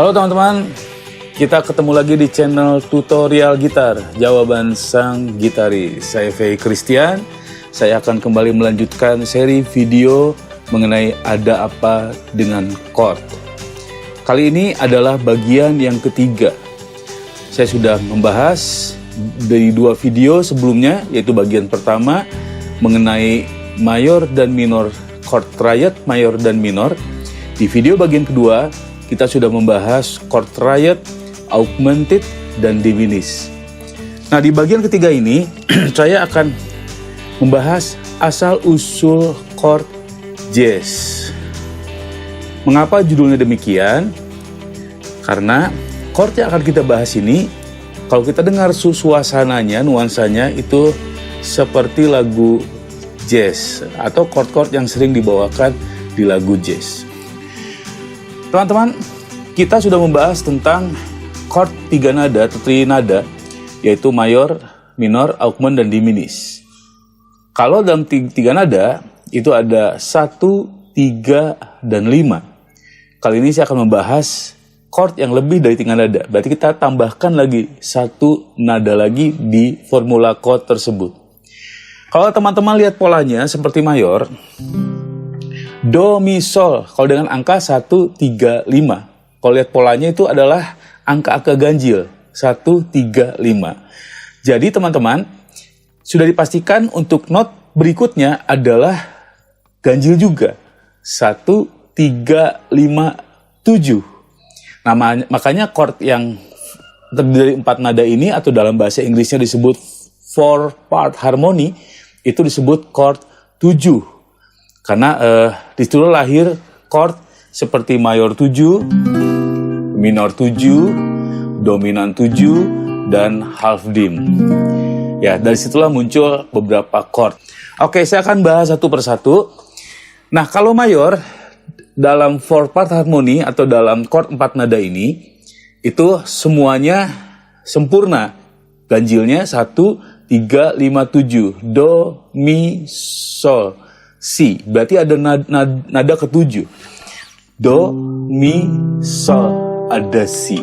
Halo teman-teman, kita ketemu lagi di channel tutorial gitar Jawaban Sang Gitaris. Saya Fei Christian. Saya akan kembali melanjutkan seri video mengenai ada apa dengan chord. Kali ini adalah bagian yang ketiga. Saya sudah membahas dari dua video sebelumnya, yaitu bagian pertama mengenai mayor dan minor, chord triad mayor dan minor. Di video bagian kedua kita sudah membahas chord triad, augmented, dan diminished. Nah, di bagian ketiga ini saya akan membahas asal-usul chord jazz. Mengapa judulnya demikian? Karena chord yang akan kita bahas ini, kalau kita dengar suasananya, nuansanya itu seperti lagu jazz atau chord-chord yang sering dibawakan di lagu jazz. Teman-teman, kita sudah membahas tentang chord tiga nada atau trinada, yaitu mayor, minor, augment, dan diminished. Kalau dalam tiga nada, itu ada 1, 3, dan 5. Kali ini saya akan membahas chord yang lebih dari 3 nada. Berarti kita tambahkan lagi 1 nada lagi di formula chord tersebut. Kalau teman-teman lihat polanya seperti mayor, Do, Mi, Sol, kalau dengan angka 1, 3, 5. Kalau lihat polanya itu adalah angka-angka ganjil, 1, 3, 5. Jadi teman-teman, sudah dipastikan untuk not berikutnya adalah ganjil juga, 1, 3, 5, 7. Nah, makanya chord yang terdiri dari 4 nada ini, atau dalam bahasa Inggrisnya disebut 4-part harmony, itu disebut chord 7. Karena disitu lahir chord seperti mayor 7, minor 7, dominan 7, dan half dim. Ya, dari situlah muncul beberapa chord. Oke, saya akan bahas satu persatu. Nah, kalau mayor dalam 4-part harmony atau dalam chord 4 nada ini, itu semuanya sempurna. Ganjilnya 1, 3, 5, 7. Do, Mi, Sol, Si. Berarti ada nada ke-7. Do, Mi, Sol, ada Si.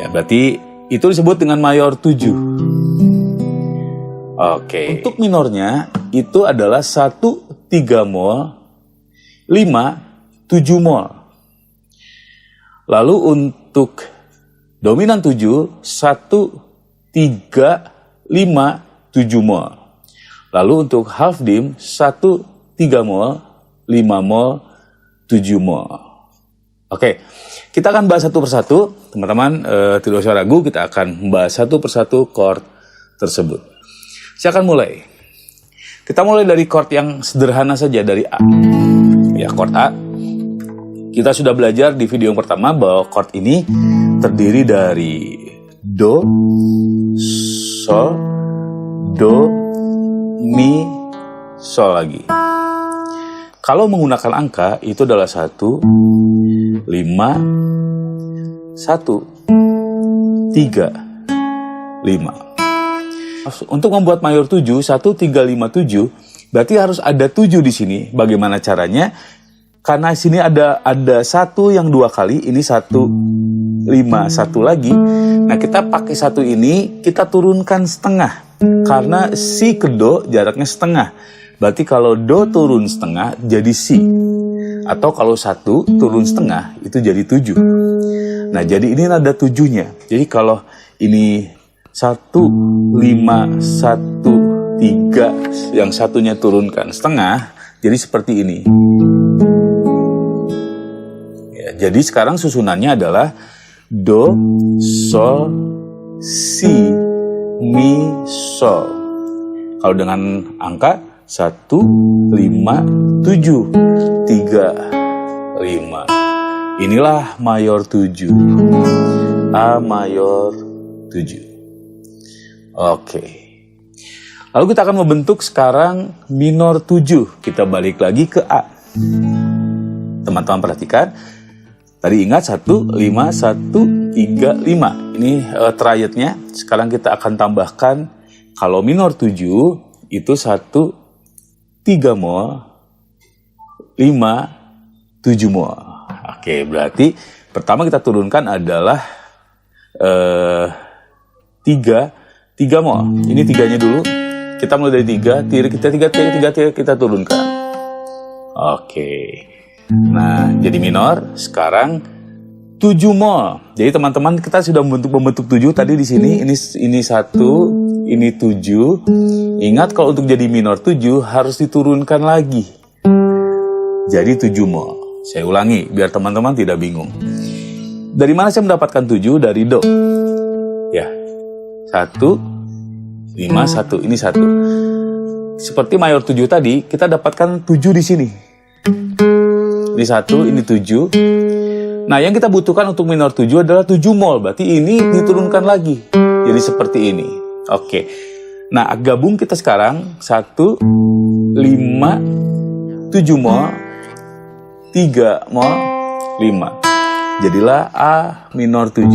Ya, berarti itu disebut dengan mayor 7. Oke. Untuk minornya itu adalah 1, 3 mol, 5, 7 mol. Lalu untuk dominan 7, 1, 3, 5, 7 mol. Lalu untuk half dim, 1, 3 mol, 5 mol, 7 mol. Oke, kita akan bahas satu persatu. Teman-teman, tidak usah ragu, kita akan membahas satu persatu chord tersebut. Saya akan mulai. Kita mulai dari chord yang sederhana saja, dari A. Ya, chord A. Kita sudah belajar di video yang pertama bahwa chord ini terdiri dari Do, Sol, Do, Mi, Sol lagi. Kalau menggunakan angka, itu adalah 1, 5, 1, 3, 5. Untuk membuat mayor 7, 1, 3, 5, 7, berarti harus ada 7 di sini. Bagaimana caranya? Karena di sini ada 1 yang 2 kali, ini 1, 5, 1 lagi. Nah, kita pakai 1 ini, kita turunkan setengah. Karena Si ke Do jaraknya setengah. Berarti kalau Do turun setengah jadi Si. Atau kalau 1 turun setengah itu jadi 7. Nah, jadi ini nada 7-nya. Jadi kalau ini 1, 5, 1, 3, yang satunya turunkan setengah, jadi seperti ini. Ya, jadi sekarang susunannya adalah Do, Sol, Si, Mi, Sol. Kalau dengan angka 1, 5, 7, 3, 5. Inilah mayor 7. A mayor 7. Oke. Lalu kita akan membentuk sekarang minor 7. Kita balik lagi ke A. Teman-teman perhatikan. Tadi ingat 1, 5, 1, 3, 5. Ini triadnya. Sekarang kita akan tambahkan kalau minor 7 itu 1, 3 mol, 5, 7 mol. Oke, berarti pertama kita turunkan adalah 3 mol. Ini 3-nya dulu. Kita mulai dari 3, kita turunkan. Oke. Nah, jadi minor. Sekarang 7 mol. Jadi teman-teman kita sudah membentuk 7 tadi di sini. Ini 1, ini 7. Ingat kalau untuk jadi minor 7 harus diturunkan lagi. Jadi 7 mol. Saya ulangi biar teman-teman tidak bingung. Dari mana saya mendapatkan 7? Dari Do. Ya. 1, 5, 1. Ini 1. Seperti mayor 7 tadi, kita dapatkan 7 di sini. Ini 1, ini 7. Nah, yang kita butuhkan untuk minor 7 adalah 7 mol. Berarti ini diturunkan lagi. Jadi seperti ini. Oke. Nah, gabung kita sekarang. 1, 5, 7 mol. 3 mol, 5. Jadilah A minor 7.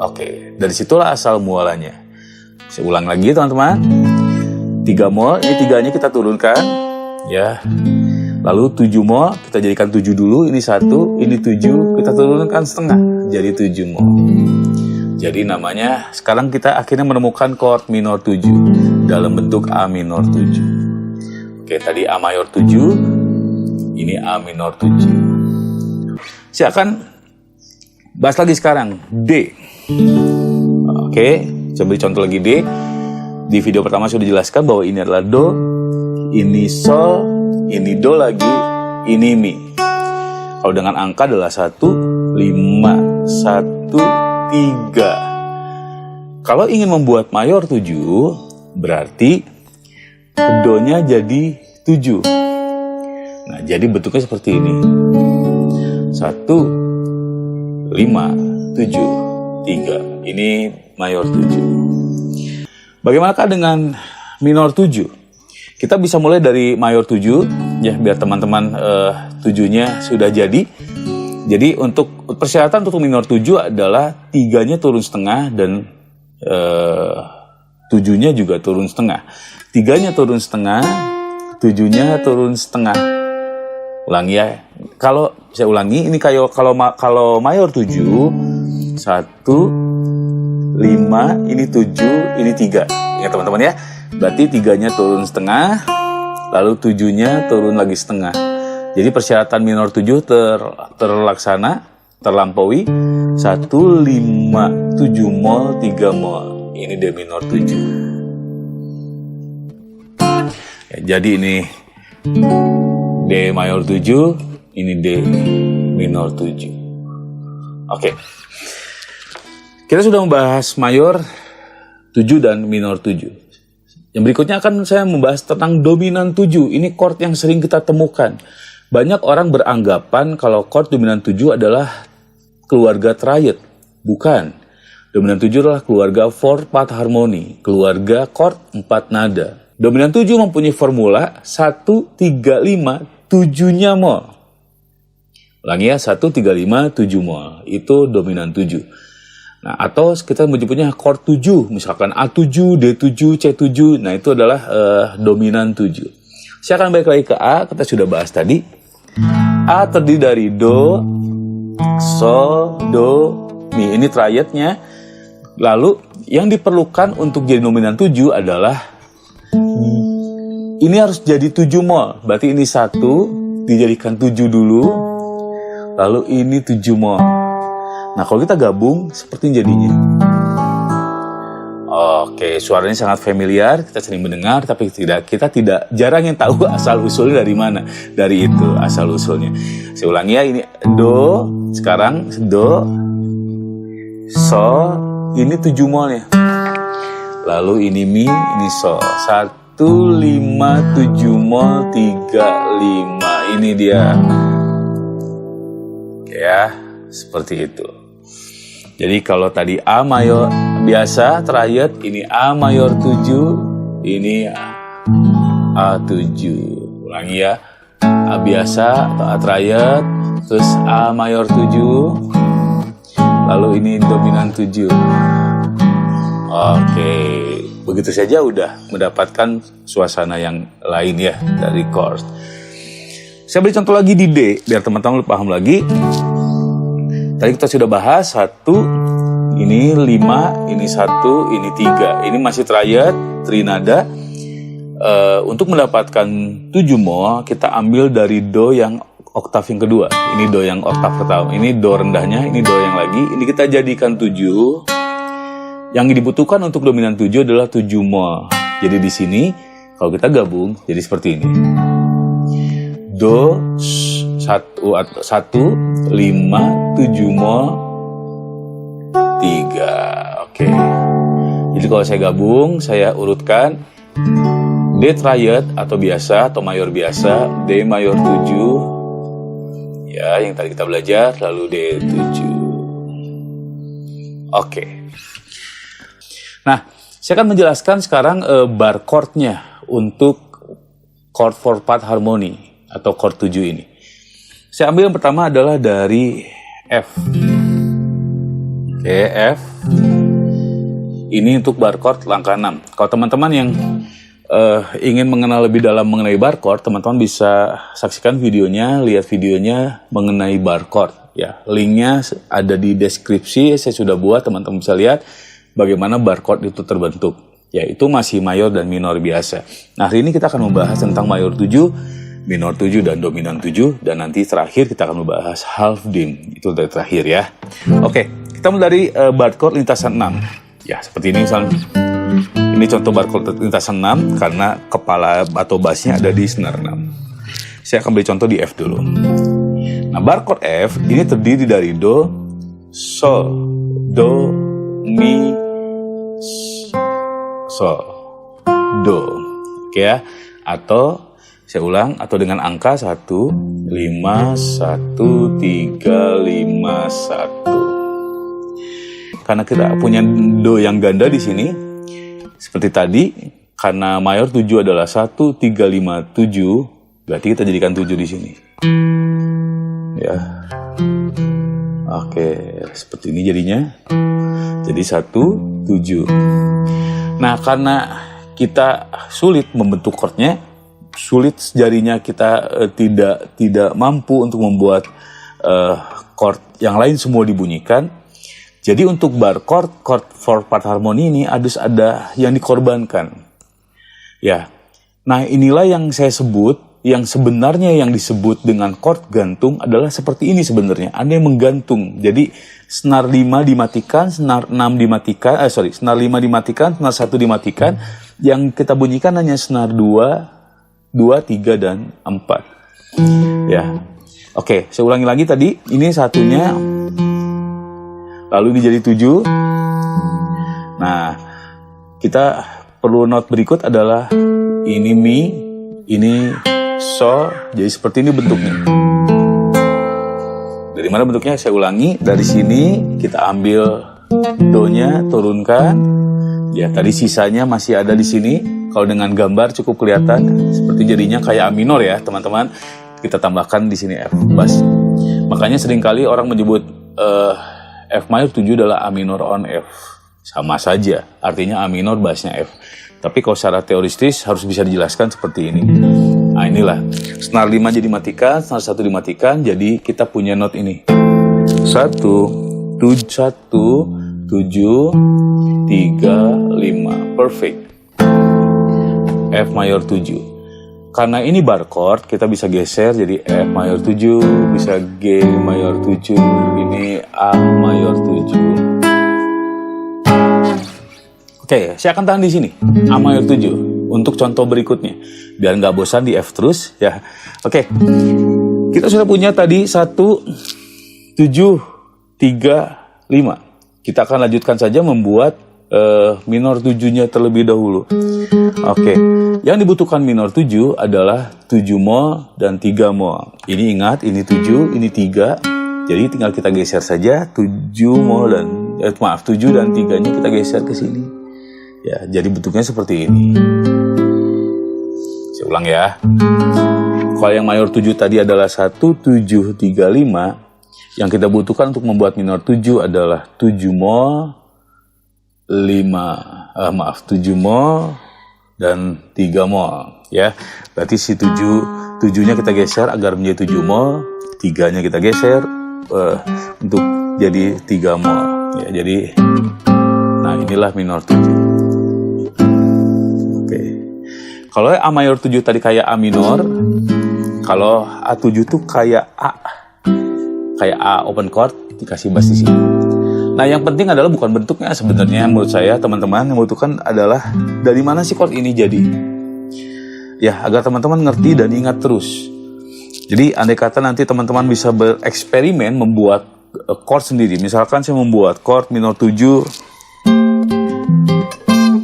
Oke, dari situlah asal mualanya. Saya ulang lagi teman-teman. 3 mol, ini 3-nya kita turunkan. Ya. Lalu 7 mol, kita jadikan 7 dulu. Ini 1, ini 7, kita turunkan setengah. Jadi 7 mol. Jadi namanya, sekarang kita akhirnya menemukan chord minor 7 dalam bentuk A minor 7. Oke, tadi A mayor 7, ini A minor 7. Saya akan bahas lagi sekarang D. Oke, coba beri contoh lagi D. Di video pertama sudah dijelaskan bahwa ini adalah Do, ini Sol, ini Do lagi, ini Mi. Kalau dengan angka adalah 1, 5, 1, 3. Kalau ingin membuat mayor 7, berarti Do-nya jadi 7. Nah, jadi bentuknya seperti ini. 1, 5, 7, 3. Ini mayor 7. Bagaimanakah dengan minor 7? Kita bisa mulai dari mayor 7, ya, biar teman-teman 7-nya sudah jadi. Jadi untuk persyaratan untuk minor 7 adalah 3-nya turun setengah dan 7-nya juga turun setengah. 3-nya turun setengah, 7-nya turun setengah. Ulangi ya. Kalau saya ulangi, ini kalau mayor 7, 1, 5, ini 7, ini 3. Ingat teman-teman ya. Berarti 3-nya turun setengah, lalu 7-nya turun lagi setengah. Jadi persyaratan minor 7 terlaksana, terlampaui. 1, 5, 7 mol, 3 mol. Ini D minor 7. Ya, jadi ini D mayor 7, ini D minor 7. Oke. Kita sudah membahas mayor 7 dan minor 7. Yang berikutnya akan saya membahas tentang dominan 7. Ini chord yang sering kita temukan. Banyak orang beranggapan kalau chord dominan 7 adalah keluarga triad. Bukan. Dominan 7 adalah keluarga 4-part harmony, keluarga chord 4 nada. Dominan 7 mempunyai formula 1, 3, 5, 7-nya mol. Ulangi ya, 1, 3, 5, 7 mol. Itu dominan 7. Nah, atau kita menyebutnya chord 7, misalkan A7, D7, C7. Nah, itu adalah dominan 7. Saya akan balik lagi ke A, kita sudah bahas tadi. A terdiri dari Do, Sol, Do, Mi. Ini triadnya. Lalu, yang diperlukan untuk jadi dominan 7 adalah ini harus jadi 7 mol. Berarti ini 1, dijadikan 7 dulu. Lalu ini 7 mol. Nah, kalau kita gabung, seperti jadinya. Oke, suaranya sangat familiar, kita sering mendengar, tapi kita tidak jarang yang tahu asal usulnya dari mana. Dari itu asal usulnya. Saya ulangi ya, ini Do, sekarang Do, Sol, ini 7 molnya. Lalu ini Mi, ini Sol. 1, 5, 7 mol, 3, 5. Ini dia. Oke ya, seperti itu. Jadi kalau tadi A mayor, biasa, triad, ini A mayor 7, ini A7. Ulangi ya, A biasa atau A triad, terus A mayor 7, lalu ini dominan 7. Oke, begitu saja udah mendapatkan suasana yang lain ya dari chord. Saya beri contoh lagi di D, biar teman-teman paham lagi. Tadi kita sudah bahas 1, ini 5, ini 1, ini 3. Ini masih triad, trinada. Untuk mendapatkan 7 mol, kita ambil dari Do yang oktav yang kedua. Ini Do yang oktav pertama. Ini Do rendahnya, ini Do yang lagi. Ini kita jadikan 7. Yang dibutuhkan untuk dominan 7 adalah 7 mol. Jadi di sini, kalau kita gabung, jadi seperti ini. Do 1, 5, 7 mol 3. Oke. Jadi kalau saya gabung, saya urutkan D triad atau biasa atau mayor biasa, D mayor 7. Ya, yang tadi kita belajar, lalu D7. Oke. Nah, saya akan menjelaskan sekarang bar chord-nya untuk chord 4/4 harmony atau chord 7 ini. Saya ambil yang pertama adalah dari F. Oke, F. Ini untuk bar chord langkah 6. Kalau teman-teman yang ingin mengenal lebih dalam mengenai bar chord, teman-teman bisa saksikan videonya, lihat videonya mengenai bar chord. Ya, linknya ada di deskripsi, saya sudah buat, teman-teman bisa lihat bagaimana bar chord itu terbentuk. Ya, itu masih mayor dan minor biasa. Nah, hari ini kita akan membahas tentang mayor 7, minor 7, dan dominan 7. Dan nanti terakhir kita akan membahas half dim. Itu dari terakhir ya. Oke, kita mulai dari bar chord lintasan 6. Ya, seperti ini misalnya. Ini contoh bar chord lintasan 6 karena kepala atau bassnya ada di senar 6. Saya akan beri contoh di F dulu. Nah, bar chord F ini terdiri dari Do, Sol, Do, Mi, Sol, Do. Oke ya. Atau saya ulang, atau dengan angka 1, 5, 1, 3, 5, 1. Karena kita punya Do yang ganda di sini, seperti tadi, karena mayor 7 adalah 1, 3, 5, 7, berarti kita jadikan 7 di sini. Ya. Oke, seperti ini jadinya. Jadi 1, 7. Nah, karena kita sulit membentuk chordnya, sulit jarinya kita tidak mampu untuk membuat chord yang lain semua dibunyikan. Jadi untuk bar chord 4/4 harmoni ini harus ada yang dikorbankan. Ya. Nah, inilah yang saya sebut, yang sebenarnya yang disebut dengan chord gantung adalah seperti ini sebenarnya. Ada yang menggantung. Jadi senar 5 dimatikan, senar 6 dimatikan, senar 5 dimatikan, senar 1 dimatikan. Yang kita bunyikan hanya senar 2, 3, dan 4. Ya. Oke, saya ulangi lagi tadi. Ini satunya, lalu ini jadi 7. Nah, kita perlu note berikut adalah ini Mi, ini Sol, jadi seperti ini bentuknya. Dari mana bentuknya? Saya ulangi, dari sini kita ambil Do-nya, turunkan. Ya, tadi sisanya masih ada di sini. Kalau dengan gambar cukup kelihatan, seperti jadinya kayak A minor ya, teman-teman. Kita tambahkan di sini F bass. Makanya seringkali orang menyebut F mayor 7 adalah A minor on F. Sama saja, artinya A minor bassnya F. Tapi kalau secara teoristis harus bisa dijelaskan seperti ini. Nah, inilah. Senar 5 jadi matikan, senar 1 dimatikan, jadi kita punya note ini. 1, 7, 3, 5. Perfect. F mayor 7. Karena ini bar chord, kita bisa geser jadi F mayor 7, bisa G mayor 7, ini A mayor 7. Oke, saya akan tahan di sini, A mayor 7, untuk contoh berikutnya. Biar nggak bosan di F terus, ya. Oke, kita sudah punya tadi 1, 7, 3, 5. Kita akan lanjutkan saja membuat minor 7-nya terlebih dahulu. Oke, yang dibutuhkan minor 7 adalah 7 mol dan 3 mol. Ini ingat, ini 7, ini 3. Jadi tinggal kita geser saja 7 mol dan 7 dan 3-nya kita geser ke sini. Ya, jadi bentuknya seperti ini. Saya ulang ya. Kalau yang mayor 7 tadi adalah 1735, yang kita butuhkan untuk membuat minor 7 adalah 7 mol 7 mol dan 3 mol ya. Berarti si 7-nya kita geser agar menjadi 7 mol, 3-nya kita geser untuk jadi 3 mol ya. Jadi nah inilah minor 7. Oke. Kalau A mayor 7 tadi kayak A minor, kalau A7 tuh kayak A open chord dikasih bass di sini. Nah, yang penting adalah bukan bentuknya sebenarnya. Menurut saya, teman-teman, yang membutuhkan adalah dari mana sih chord ini jadi. Ya, agar teman-teman ngerti dan ingat terus. Jadi, andai kata nanti teman-teman bisa bereksperimen membuat chord sendiri. Misalkan saya membuat chord minor 7.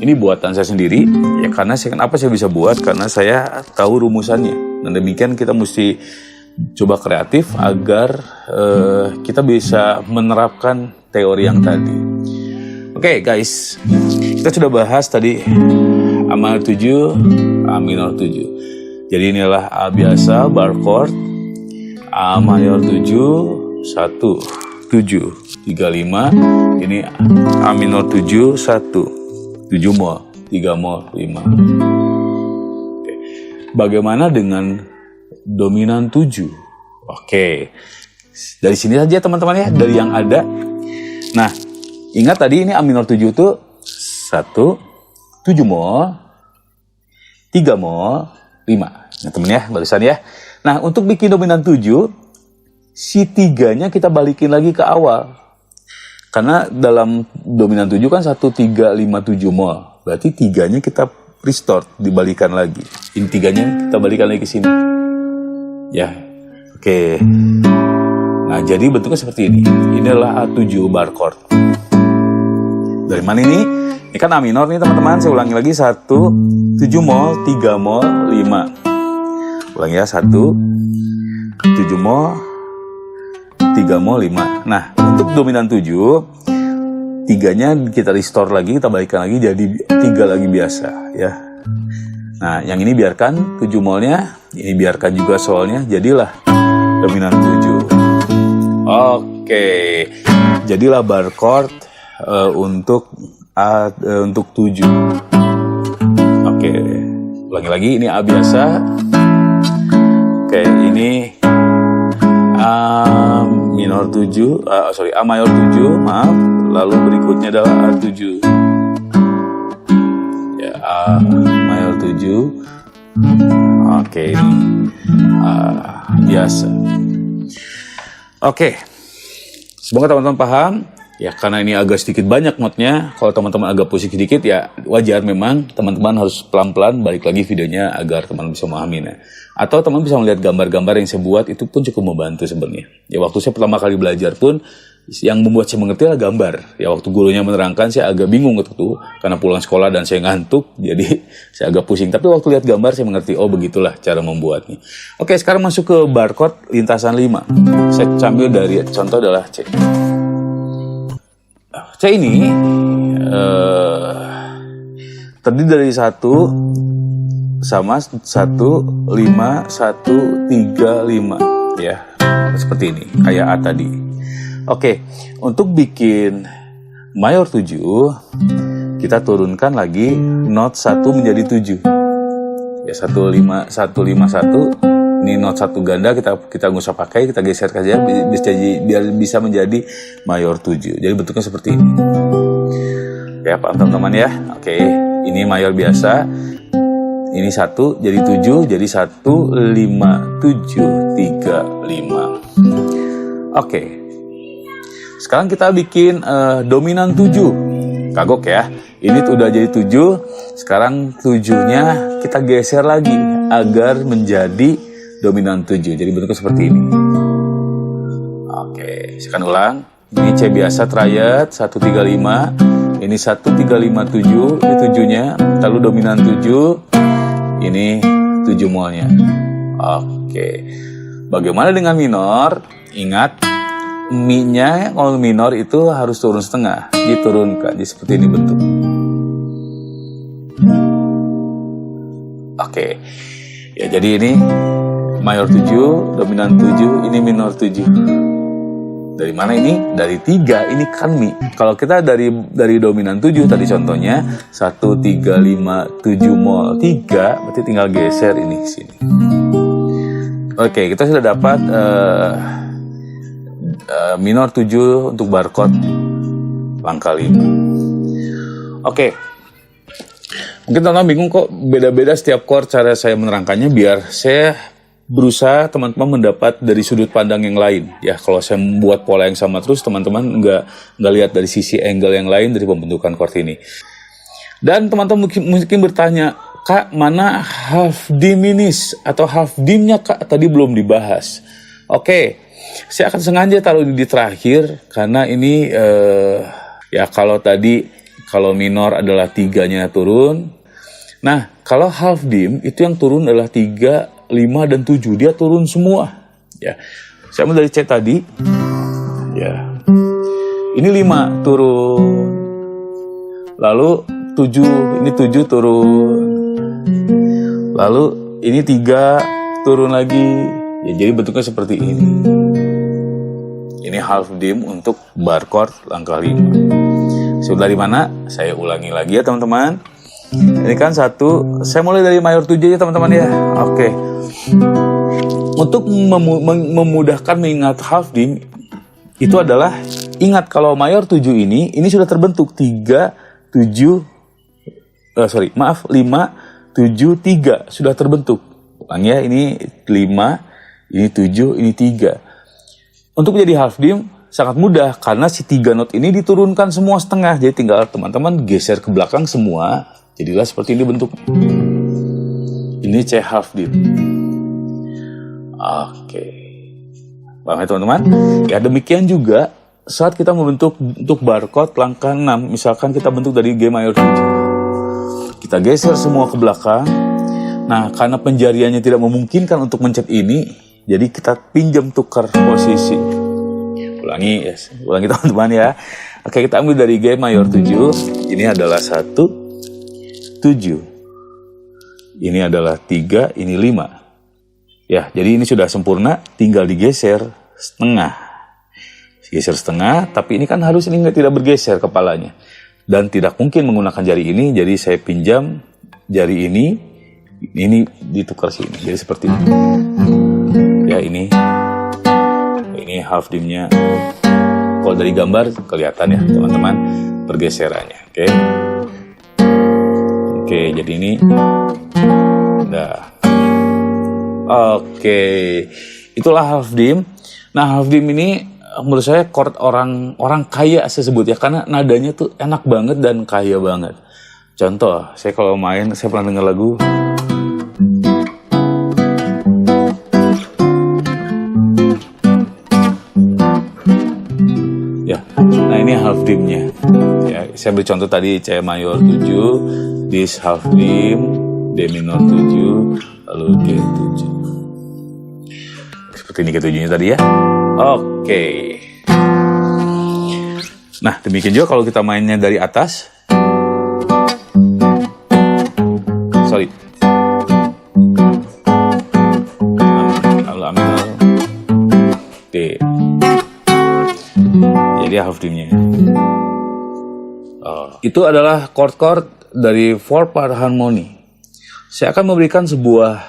Ini buatan saya sendiri. Ya, karena kenapa saya bisa buat? Karena saya tahu rumusannya. Dan demikian kita mesti coba kreatif agar kita bisa menerapkan teori yang tadi. Oke, guys, kita sudah bahas tadi A mayor 7, A minor 7. Jadi inilah A biasa bar chord, A mayor 7, 1, 7, 3, 5. Ini A minor 7, 1, 7 mol, 3 mol, 5. Oke. Bagaimana dengan dominan 7? Oke. Dari sini saja teman-teman ya, dari yang ada. Nah, ingat tadi ini A minor 7 itu 1, 7 mol, 3 mol, 5. Nah, teman ya, barusan ya. Nah, untuk bikin dominan 7, si 3-nya kita balikin lagi ke awal. Karena dalam dominan 7 kan 1, 3, 5, 7 mol. Berarti 3-nya kita restore, dibalikan lagi. Ini 3-nya kita balikan lagi ke sini. Ya, oke. Nah, jadi bentuknya seperti ini. Inilah A7 bar chord. Dari mana ini? Ini kan A minor nih teman-teman. Saya ulangi lagi. 1, 7 mol, 3 mol, 5. Ulangi ya. 1, 7 mol, 3 mol, 5. Nah, untuk dominan 7, 3-nya kita restore lagi, kita balikkan lagi jadi 3 lagi biasa ya. Nah, yang ini biarkan 7 molnya, ini biarkan juga solnya, jadilah dominan 7. Oke, jadilah bar chord untuk 7. Oke, ulangi lagi, ini A biasa. Oke, ini A minor 7, A mayor 7, maaf. Lalu berikutnya adalah A7. Ya, A mayor 7. Oke, ini A biasa. Oke, semoga teman-teman paham. Ya, karena ini agak sedikit banyak notnya. Kalau teman-teman agak pusing sedikit, ya wajar memang. Teman-teman harus pelan-pelan balik lagi videonya agar teman-teman bisa memahaminya. Atau teman bisa melihat gambar-gambar yang saya buat, itu pun cukup membantu sebenarnya. Ya, waktu saya pertama kali belajar pun, yang membuat saya mengerti adalah gambar. Ya, waktu gurunya menerangkan, saya agak bingung gitu. Karena pulang sekolah dan saya ngantuk, jadi saya agak pusing. Tapi waktu lihat gambar, saya mengerti, oh begitulah cara membuatnya. Oke, sekarang masuk ke bar chord lintasan 5. Saya ambil dari contoh adalah C. C ini terdiri dari 1 sama 1, 5, 1, 3, 5 ya, seperti ini kayak A tadi. Oke, untuk bikin mayor 7 kita turunkan lagi not 1 menjadi 7 ya, 1, 5, 1, 5, 1. Ini not 1 ganda, kita nggak usah pakai, kita geser saja biar bisa menjadi mayor 7. Jadi bentuknya seperti ini. Ya, paham teman-teman ya? Oke, ini mayor biasa. Ini 1 jadi 7, jadi 1, 5, 7, 3, 5. Oke. Sekarang kita bikin dominan 7. Kagok ya. Ini udah jadi 7. Sekarang 7-nya kita geser lagi agar menjadi dominan 7. Jadi bentuknya seperti ini. Oke, saya akan ulang. Ini C biasa triad 1, 3, 5. Ini 1, 3, 5, 7. Ini 7-nya. Lalu dominan 7. Ini 7 molnya. Oke. Bagaimana dengan minor? Ingat, Mi-nya kalau minor itu harus turun setengah, diturunkan, jadi seperti ini bentuk. Oke, ya jadi ini mayor 7, dominan 7, ini minor 7. Dari mana ini? Dari 3, ini kan Mi. Kalau kita dari dominan 7 tadi contohnya 1, 3, 5, 7 mol 3, berarti tinggal geser ini ke sini. Oke, kita sudah dapat minor 7 untuk barcode langkah 5. Oke. Mungkin teman-teman bingung kok beda-beda setiap chord cara saya menerangkannya, biar saya berusaha teman-teman mendapat dari sudut pandang yang lain. Ya, kalau saya membuat pola yang sama terus, teman-teman nggak lihat dari sisi angle yang lain dari pembentukan chord ini. Dan teman-teman mungkin bertanya, Kak, mana half diminished atau half dimnya Kak? Tadi belum dibahas. Oke, saya akan sengaja taruh di terakhir karena ini ya kalau minor adalah 3-nya turun. Nah, kalau half dim itu yang turun adalah 3, 5 dan 7. Dia turun semua. Ya. Saya ambil dari C tadi. Ya. Ini 5 turun. Lalu 7, ini 7 turun. Lalu ini 3 turun lagi. Ya, jadi bentuknya seperti ini. Ini half dim untuk bar chord langkah 5. Sudah dari mana? Saya ulangi lagi ya teman-teman. Ini kan 1, saya mulai dari mayor 7 ya teman-teman ya. Oke. Untuk memudahkan mengingat half dim itu adalah, ingat kalau mayor 7 ini sudah terbentuk 5, 7, 3 sudah terbentuk. Ulangi ya, ini 5, ini 7, ini 3. Untuk menjadi half dim sangat mudah karena si 3 not ini diturunkan semua setengah. Jadi tinggal teman-teman geser ke belakang semua, jadilah seperti ini bentuknya. Ini C half dim. Oke. Paham ya teman-teman? Ya demikian juga saat kita membentuk untuk barcode langkah 6. Misalkan kita bentuk dari G mayor 7. Kita geser semua ke belakang. Nah, karena penjariannya tidak memungkinkan untuk mencet ini, jadi kita pinjam tukar posisi. Ulangi teman-teman ya. Oke, kita ambil dari G mayor 7. Ini adalah 1, 7. Ini adalah 3, ini 5. Ya, jadi ini sudah sempurna, tinggal digeser setengah. Geser setengah, tapi ini kan harus ini tidak bergeser kepalanya. Dan tidak mungkin menggunakan jari ini, jadi saya pinjam jari ini ditukar sini. Jadi seperti ini. Ya, ini half dimnya. Kalau dari gambar kelihatan ya teman-teman pergeserannya. Oke, jadi ini udah. Oke, itulah half dim. Nah, half dim ini menurut saya chord orang kaya saya sebut ya, karena nadanya tuh enak banget dan kaya banget. Contoh, saya kalau main, saya pernah dengar lagu. Ya, nah ini half dimnya. Ya, saya beri contoh tadi C mayor 7, this half dim, D minor 7, lalu G7. Seperti ini G7-nya tadi ya. Oke. Nah, demikian juga kalau kita mainnya dari atas. Lalu A minor, D. Jadi half dimnya. Itu adalah chord-chord dari 4 part harmony. Saya akan memberikan sebuah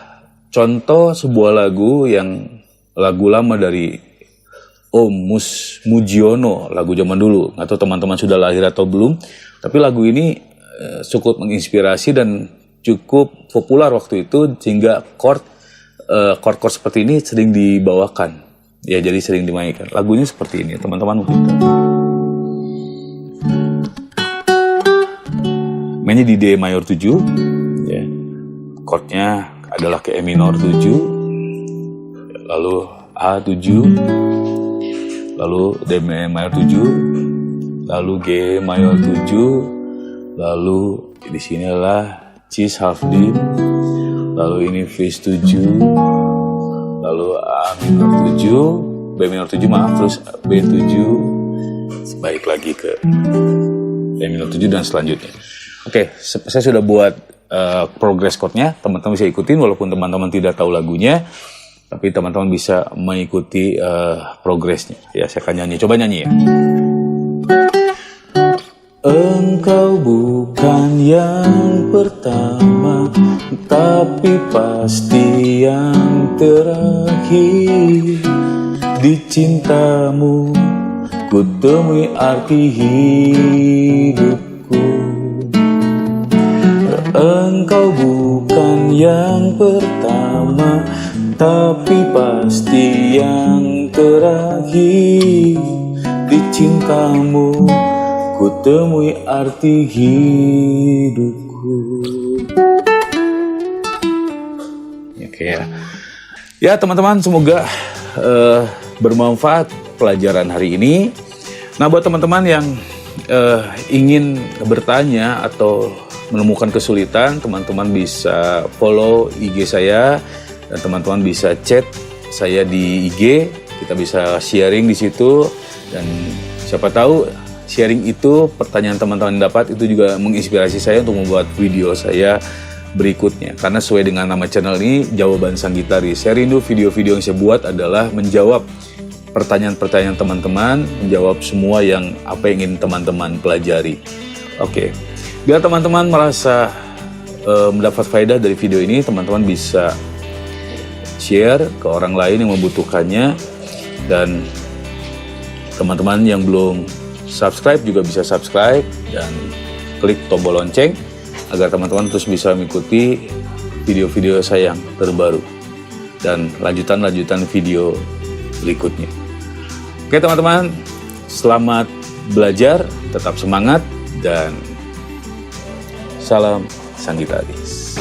contoh sebuah lagu lama dari Om Mujiono, lagu zaman dulu. Atau teman-teman sudah lahir atau belum, tapi lagu ini cukup menginspirasi dan cukup populer waktu itu, sehingga chord seperti ini sering dibawakan. Ya, jadi sering dimainkan. Lagunya seperti ini, teman-teman mungkin tahu. Mainnya di D mayor 7, ya. Chordnya adalah ke E minor 7, lalu A7, lalu D mayor 7, lalu G mayor 7, lalu di sini adalah C half dim, lalu ini F7, lalu A minor 7, B minor 7 maaf, terus B7, baik lagi ke B minor 7 dan selanjutnya. Oke, saya sudah buat progress chord-nya, teman-teman bisa ikutin walaupun teman-teman tidak tahu lagunya, tapi teman-teman bisa mengikuti progresnya. Ya, saya akan nyanyi, coba nyanyi ya. Engkau bukan yang pertama, tapi pasti yang terakhir. Di cintamu ku temui arti hidupku. Engkau bukan yang pertama, tapi pasti yang terakhir. Di cintamu ku temui arti hidupku. Oke ya. Ya teman-teman, semoga bermanfaat pelajaran hari ini. Nah buat teman-teman yang ingin bertanya atau menemukan kesulitan, teman-teman bisa follow IG saya dan teman-teman bisa chat saya di IG. Kita bisa sharing di situ dan siapa tahu sharing itu, pertanyaan teman-teman dapat itu juga menginspirasi saya untuk membuat video saya berikutnya. Karena sesuai dengan nama channel ini, Jawaban Sang Gitaris. Saya rindu video-video yang saya buat adalah menjawab pertanyaan-pertanyaan teman-teman, menjawab semua yang apa yang ingin teman-teman pelajari. Oke, biar teman-teman merasa mendapat faedah dari video ini, teman-teman bisa share ke orang lain yang membutuhkannya. Dan teman-teman yang belum subscribe juga bisa subscribe dan klik tombol lonceng agar teman-teman terus bisa mengikuti video-video saya yang terbaru dan lanjutan-lanjutan video berikutnya. Oke teman-teman, selamat belajar, tetap semangat, dan salam Sang Gitaris.